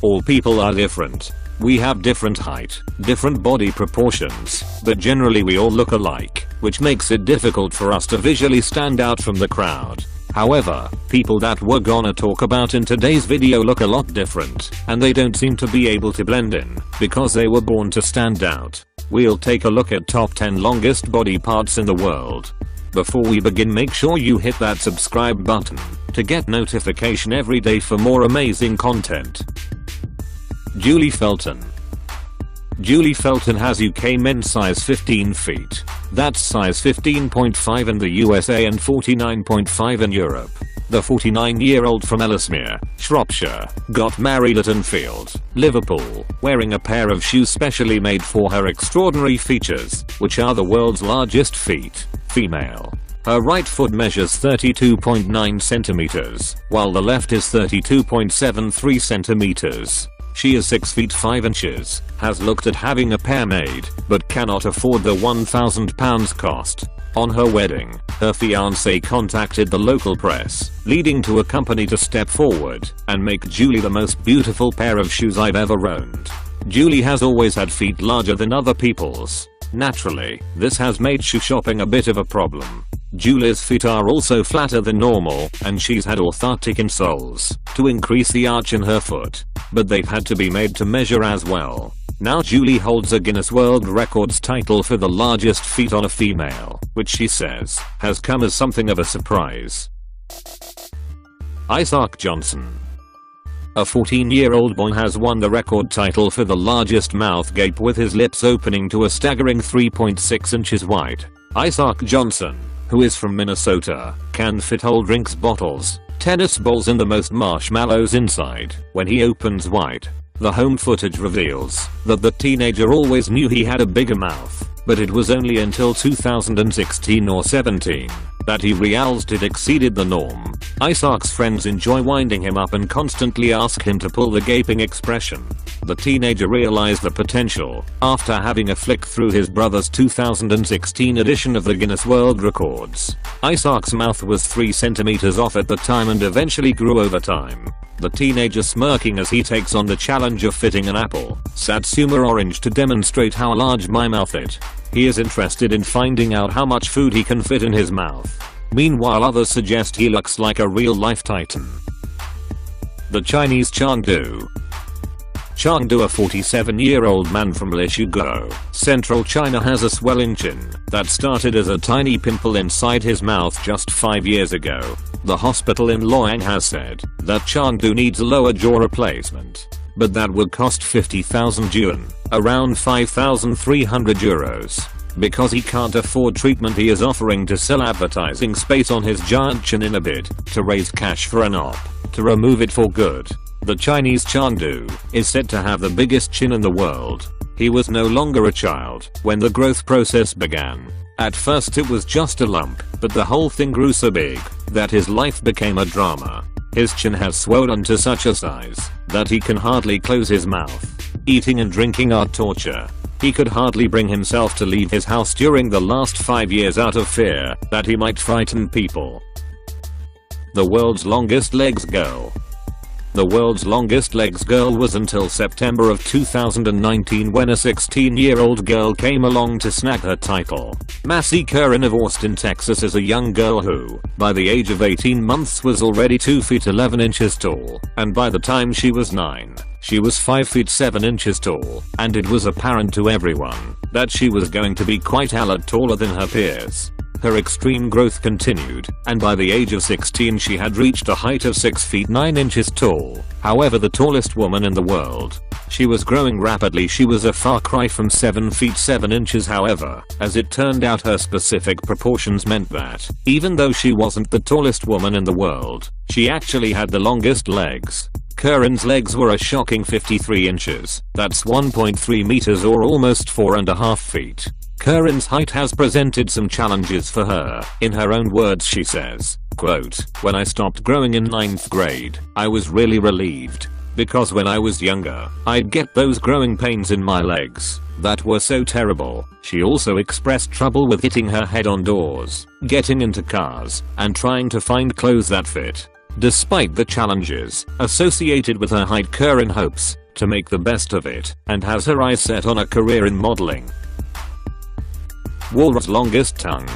All people are different. We have different height, different body proportions, but generally we all look alike, which makes it difficult for us to visually stand out from the crowd. However, people that we're gonna talk about in today's video look a lot different, and they don't seem to be able to blend in, because they were born to stand out. We'll take a look at top 10 longest body parts in the world. Before we begin, make sure you hit that subscribe button to get notification every day for more amazing content. Julie Felton. Julie Felton has UK men's size 15 feet. That's size 15.5 in the USA and 49.5 in Europe. The 49-year-old from Ellesmere, Shropshire, got married at Enfield, Liverpool, wearing a pair of shoes specially made for her extraordinary features, which are the world's largest feet. Female. Her right foot measures 32.9 centimeters, while the left is 32.73 centimeters. She is 6 feet 5 inches, has looked at having a pair made, but cannot afford the £1,000 cost. On her wedding, her fiancé contacted the local press, leading to a company to step forward and make Julie the most beautiful pair of shoes I've ever owned. Julie has always had feet larger than other people's. Naturally, this has made shoe shopping a bit of a problem. Julie's feet are also flatter than normal, and she's had orthotic insoles to increase the arch in her foot, but they've had to be made to measure as well. Now Julie holds a Guinness World Records title for the largest feet on a female, which she says has come as something of a surprise. Isaac Johnson. A 14-year-old boy has won the record title for the largest mouth gape, with his lips opening to a staggering 3.6 inches wide. Isaac Johnson, who is from Minnesota, can fit whole drinks bottles, tennis balls and the most marshmallows inside when he opens wide. The home footage reveals that the teenager always knew he had a bigger mouth, but it was only until 2016 or 17 that he realized it exceeded the norm. Isaac's friends enjoy winding him up and constantly ask him to pull the gaping expression. The teenager realized the potential after having a flick through his brother's 2016 edition of the Guinness World Records. Isaac's mouth was 3 centimeters off at the time and eventually grew over time. The teenager smirking as he takes on the challenge of fitting an apple Satsuma orange to demonstrate how large my mouth is. He is interested in finding out how much food he can fit in his mouth. Meanwhile, others suggest he looks like a real-life titan. The Chinese Chengdu. Chengdu, a 47-year-old man from Lishuguo, central China, has a swelling chin that started as a tiny pimple inside his mouth just 5 years ago. The hospital in Luoyang has said that Chengdu needs a lower jaw replacement, but that would cost 50,000 yuan, around 5,300 euros. Because he can't afford treatment, he is offering to sell advertising space on his giant chin in a bid to raise cash for an op to remove it for good. The Chinese Chengdu is said to have the biggest chin in the world. He was no longer a child when the growth process began. At first it was just a lump, but the whole thing grew so big that his life became a drama. His chin has swollen to such a size that he can hardly close his mouth. Eating and drinking are torture. He could hardly bring himself to leave his house during the last 5 years out of fear that he might frighten people. The world's longest legs girl. The world's longest legs girl was until September of 2019 when a 16-year-old girl came along to snag her title. Massey Curran of Austin, Texas, is a young girl who, by the age of 18 months, was already 2 feet 11 inches tall, and by the time she was 9, she was 5 feet 7 inches tall, and it was apparent to everyone that she was going to be quite a lot taller than her peers. Her extreme growth continued, and by the age of 16 she had reached a height of 6 feet 9 inches tall, however the tallest woman in the world. She was growing rapidly. She was a far cry from 7 feet 7 inches, however, as it turned out her specific proportions meant that, even though she wasn't the tallest woman in the world, she actually had the longest legs. Curran's legs were a shocking 53 inches, that's 1.3 meters or almost 4.5 feet. Curran's height has presented some challenges for her. In her own words, she says, quote, "When I stopped growing in 9th grade, I was really relieved. Because when I was younger, I'd get those growing pains in my legs that were so terrible." She also expressed trouble with hitting her head on doors, getting into cars, and trying to find clothes that fit. despite the challenges associated with her height. Karen hopes to make the best of it and has her eyes set on a career in modeling. Walrus longest tongue.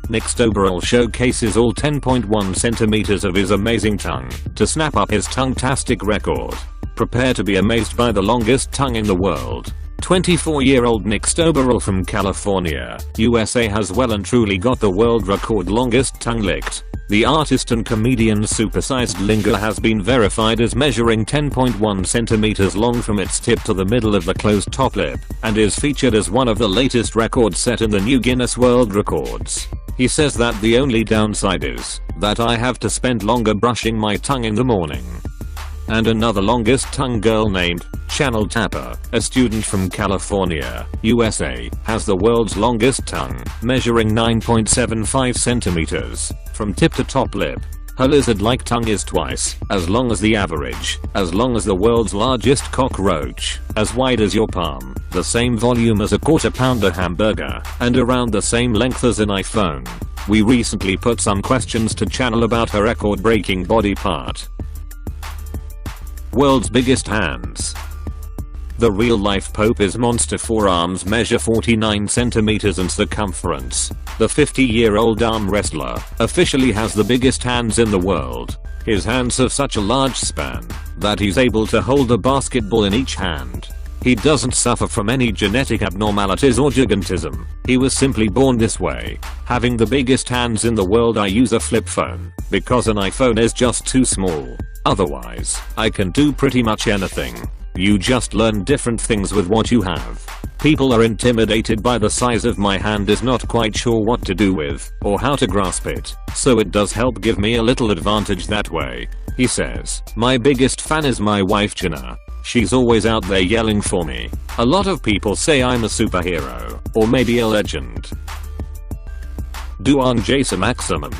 Nick Stoberl showcases all 10.1 centimeters of his amazing tongue to snap up his tongue-tastic record. Prepare to be amazed by the longest tongue in the world. 24-year-old Nick Stoberl from California, USA has well and truly got the world record longest tongue licked. The artist and comedian's supersized linger has been verified as measuring 10.1 centimeters long from its tip to the middle of the closed top lip, and is featured as one of the latest records set in the new Guinness World Records. He says that the only downside is that I have to spend longer brushing my tongue in the morning. And another longest tongue girl named Channel Tapper, a student from California, USA, has the world's longest tongue, measuring 9.75 centimeters from tip to top lip. Her lizard-like tongue is twice as long as the average, as long as the world's largest cockroach, as wide as your palm, the same volume as a quarter-pounder hamburger, and around the same length as an iPhone. We recently put some questions to Channel about her record-breaking body part. World's biggest hands. The real-life Pope's monster forearms measure 49 centimeters in circumference. The 50-year-old arm wrestler officially has the biggest hands in the world. His hands have such a large span that he's able to hold a basketball in each hand. He doesn't suffer from any genetic abnormalities or gigantism. He was simply born this way. Having the biggest hands in the world, I use a flip phone because an iPhone is just too small. Otherwise, I can do pretty much anything. You just learn different things with what you have. People are intimidated by the size of my hand, is not quite sure what to do with or how to grasp it, so it does help give me a little advantage that way. He says, my biggest fan is my wife Jenna. She's always out there yelling for me. A lot of people say I'm a superhero, or maybe a legend. Duane Jason Maximum.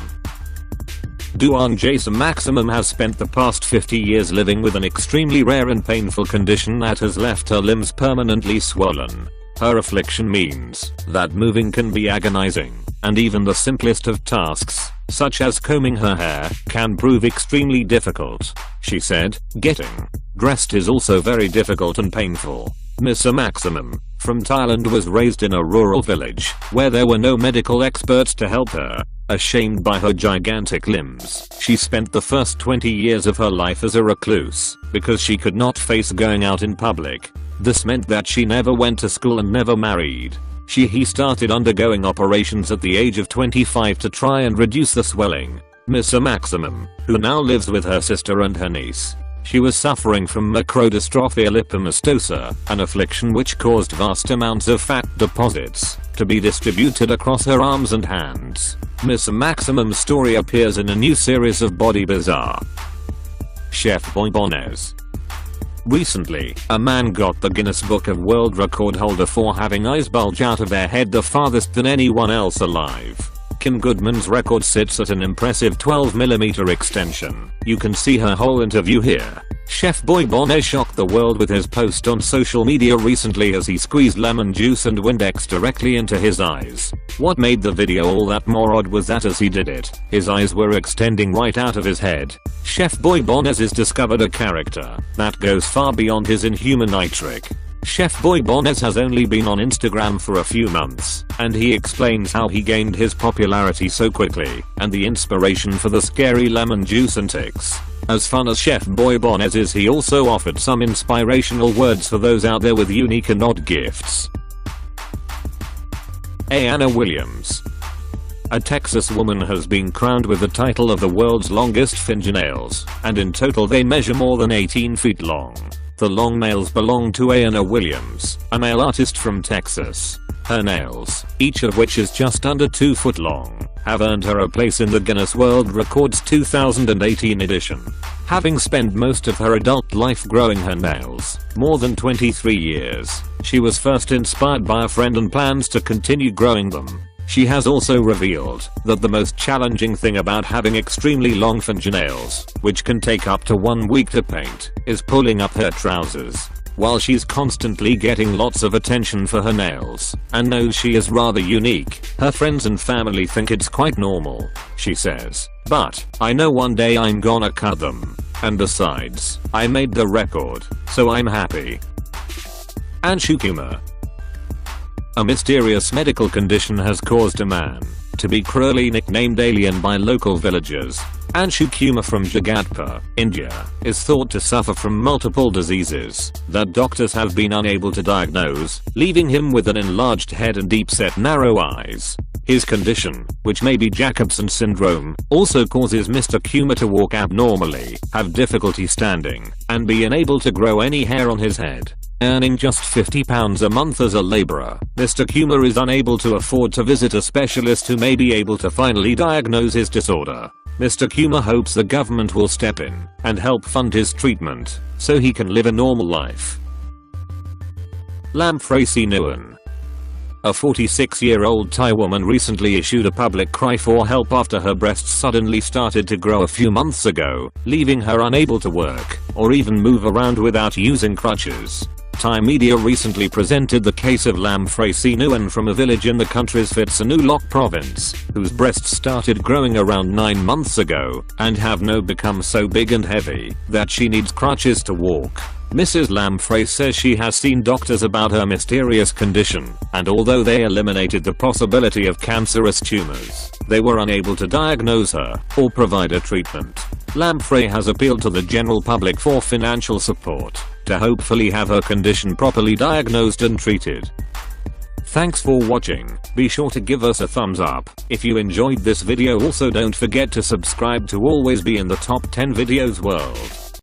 Duane Jason Maximum has spent the past 50 years living with an extremely rare and painful condition that has left her limbs permanently swollen. Her affliction means that moving can be agonizing, and even the simplest of tasks, such as combing her hair, can prove extremely difficult. She said, getting dressed is also very difficult and painful. Mr. Maximum, from Thailand, was raised in a rural village where there were no medical experts to help her. Ashamed by her gigantic limbs, she spent the first 20 years of her life as a recluse because she could not face going out in public. This meant that she never went to school and never married. He started undergoing operations at the age of 25 to try and reduce the swelling. Mr. Maximum, who now lives with her sister and her niece. She was suffering from macrodystrophy epidermolysis, an affliction which caused vast amounts of fat deposits to be distributed across her arms and hands. Miss Maximum's story appears in a new series of Body Bazaar. Chef Boy Bones. Recently, a man got the Guinness Book of World Record holder for having eyes bulge out of their head the farthest than anyone else alive. Kim Goodman's record sits at an impressive 12mm extension. You can see her whole interview here. Chef Boy Bones shocked the world with his post on social media recently as he squeezed lemon juice and Windex directly into his eyes. What made the video all that more odd was that as he did it, his eyes were extending right out of his head. Chef Boy Bones has discovered a character that goes far beyond his inhuman eye trick. Chef Boy Bones has only been on Instagram for a few months, and he explains how he gained his popularity so quickly, and the inspiration for the scary lemon juice antics. As fun as Chef Boy Bones is, he also offered some inspirational words for those out there with unique and odd gifts. Anna Williams. A Texas woman has been crowned with the title of the world's longest fingernails, and in total they measure more than 18 feet long. The long nails belong to Anna Williams, a nail artist from Texas. Her nails, each of which is just under 2 foot long, have earned her a place in the Guinness World Records 2018 edition. Having spent most of her adult life growing her nails, more than 23 years, she was first inspired by a friend and plans to continue growing them. She has also revealed that the most challenging thing about having extremely long fingernails, which can take up to 1 week to paint, is pulling up her trousers. while she's constantly getting lots of attention for her nails and knows she is rather unique, her friends and family think it's quite normal. She says, "But I know one day I'm gonna cut them. And besides, I made the record, so I'm happy." Anshu Kumar. A mysterious medical condition has caused a man to be cruelly nicknamed Alien by local villagers. Anshu Kumar from Jagatpur, India, is thought to suffer from multiple diseases that doctors have been unable to diagnose, leaving him with an enlarged head and deep-set narrow eyes. His condition, which may be Jacobson syndrome, also causes Mr. Kumar to walk abnormally, have difficulty standing, and be unable to grow any hair on his head. Earning just £50 a month as a labourer, Mr. Kumar is unable to afford to visit a specialist who may be able to finally diagnose his disorder. Mr. Kumar hopes the government will step in and help fund his treatment so he can live a normal life. Lamphracy Nguyen. A 46-year-old Thai woman recently issued a public cry for help after her breasts suddenly started to grow a few months ago, leaving her unable to work or even move around without using crutches. Thai media recently presented the case of Lamphracy Nguyen from a village in the country's Phitsanulok province, whose breasts started growing around 9 months ago and have now become so big and heavy that she needs crutches to walk. Mrs. Lamphracy says she has seen doctors about her mysterious condition, and although they eliminated the possibility of cancerous tumors, they were unable to diagnose her or provide a treatment. Lamphracy has appealed to the general public for financial support to hopefully have her condition properly diagnosed and treated. Thanks for watching. Be sure to give us a thumbs up if you enjoyed this video. Also don't forget to subscribe to always be in the top 10 videos world.